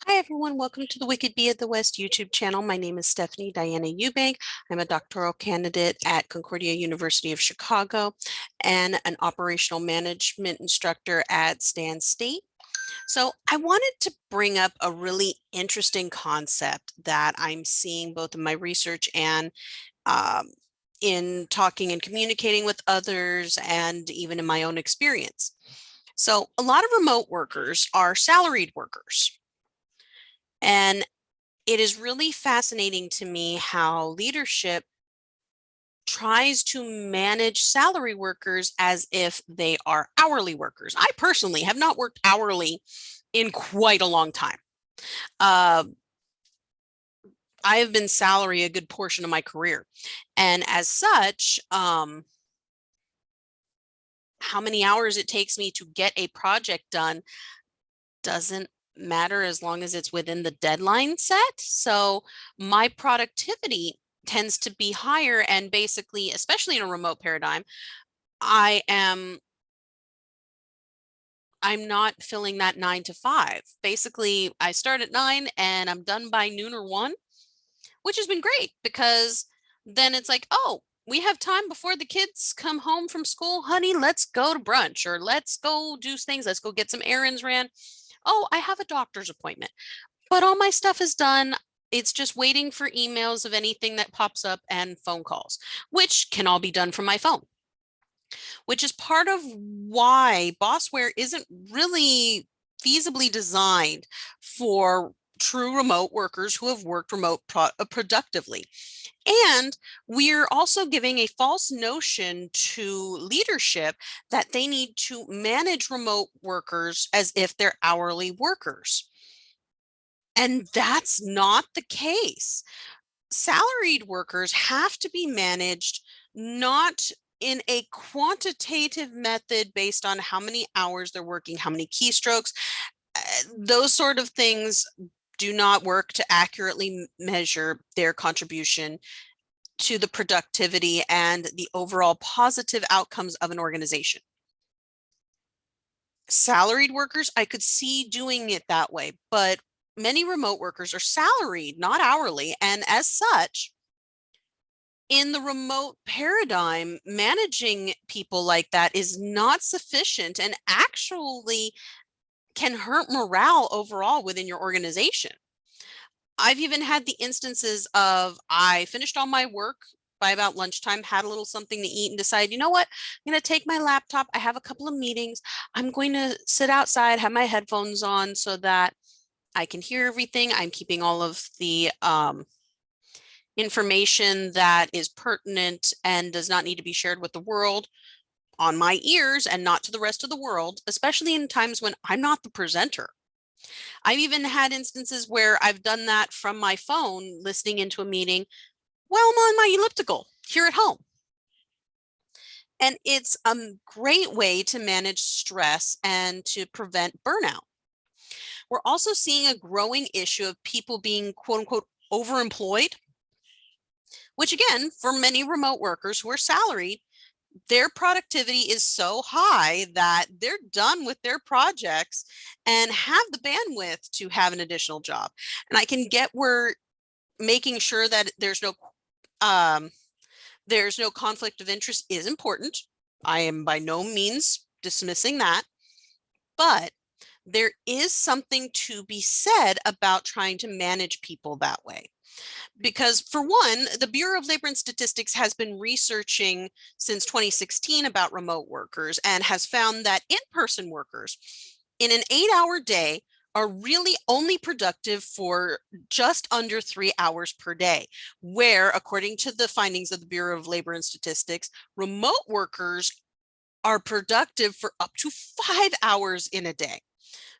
Hi, everyone. Welcome to the Wicked Bee of the West YouTube channel. My name is Stephanie Diana Eubank. I'm a doctoral candidate at Concordia University of Chicago and an operational management instructor at Stan State. So I wanted to bring up a really interesting concept that I'm seeing both in my research and um, in talking and communicating with others and even in my own experience. So a lot of remote workers are salaried workers. And it is really fascinating to me how leadership tries to manage salary workers as if they are hourly workers. I personally have not worked hourly in quite a long time. Uh, I have been salary a good portion of my career. And as such, how many hours it takes me to get a project done doesn't matter as long as it's within the deadline set. So my productivity tends to be higher, and basically, especially in a remote paradigm, I am I'm not filling that 9 to 5. Basically, I start at 9 and I'm done by noon or 1, which has been great because then it's like, oh, we have time before the kids come home from school. Honey, let's go to brunch or let's go do things. Let's go get some errands ran. Oh, I have a doctor's appointment. But all my stuff is done. It's just waiting for emails of anything that pops up and phone calls, which can all be done from my phone, which is part of why Bossware isn't really feasibly designed for true remote workers who have worked productively. And we're also giving a false notion to leadership that they need to manage remote workers as if they're hourly workers. And that's not the case. Salaried workers have to be managed not in a quantitative method based on how many hours they're working, how many keystrokes. Those sort of things do not work to accurately measure their contribution to the productivity and the overall positive outcomes of an organization. Salaried workers, I could see doing it that way, but many remote workers are salaried, not hourly. And as such, in the remote paradigm, managing people like that is not sufficient and actually can hurt morale overall within your organization. I've even had the instances of I finished all my work by about lunchtime, had a little something to eat, and decided, you know what, I'm going to take my laptop. I have a couple of meetings. I'm going to sit outside, have my headphones on so that I can hear everything. I'm keeping all of the information that is pertinent and does not need to be shared with the world on my ears and not to the rest of the world, especially in times when I'm not the presenter. I've even had instances where I've done that from my phone, listening into a meeting while I'm on my elliptical here at home. And it's a great way to manage stress and to prevent burnout. We're also seeing a growing issue of people being quote unquote overemployed, which again, for many remote workers who are salaried, their productivity is so high that they're done with their projects and have the bandwidth to have an additional job. And I can get where making sure that um, there's no conflict of interest is important. I am by no means dismissing that, but there is something to be said about trying to manage people that way. Because for one, the Bureau of Labor and Statistics has been researching since 2016 about remote workers and has found that in-person workers in an 8-hour day are really only productive for just under 3 hours per day, where, according to the findings of the Bureau of Labor and Statistics, remote workers are productive for up to 5 hours in a day.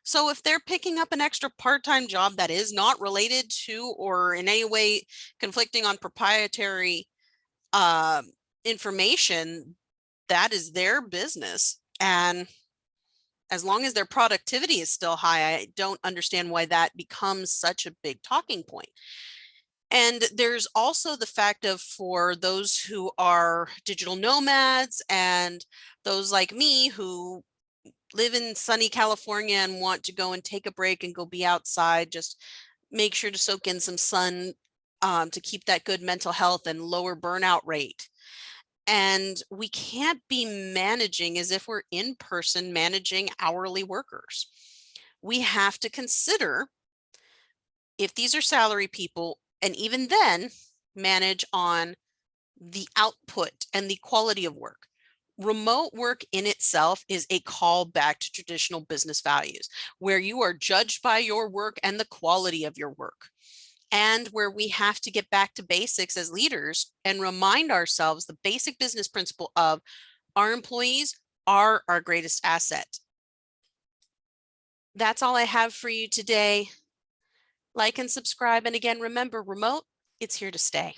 So if they're picking up an extra part-time job that is not related to or in any way conflicting on proprietary uh, information, that is their business. And as long as their productivity is still high, I don't understand why that becomes such a big talking point. And there's also the fact of for those who are digital nomads and those like me who live in sunny California and want to go and take a break and go be outside, just make sure to soak in some sun to keep that good mental health and lower burnout rate. And we can't be managing as if we're in person managing hourly workers. We have to consider if these are salary people, and even then manage on the output and the quality of work. Remote work in itself is a call back to traditional business values, where you are judged by your work and the quality of your work, and where we have to get back to basics as leaders and remind ourselves the basic business principle of our employees are our greatest asset. That's all I have for you today. Like and subscribe. And again, remember, remote, it's here to stay.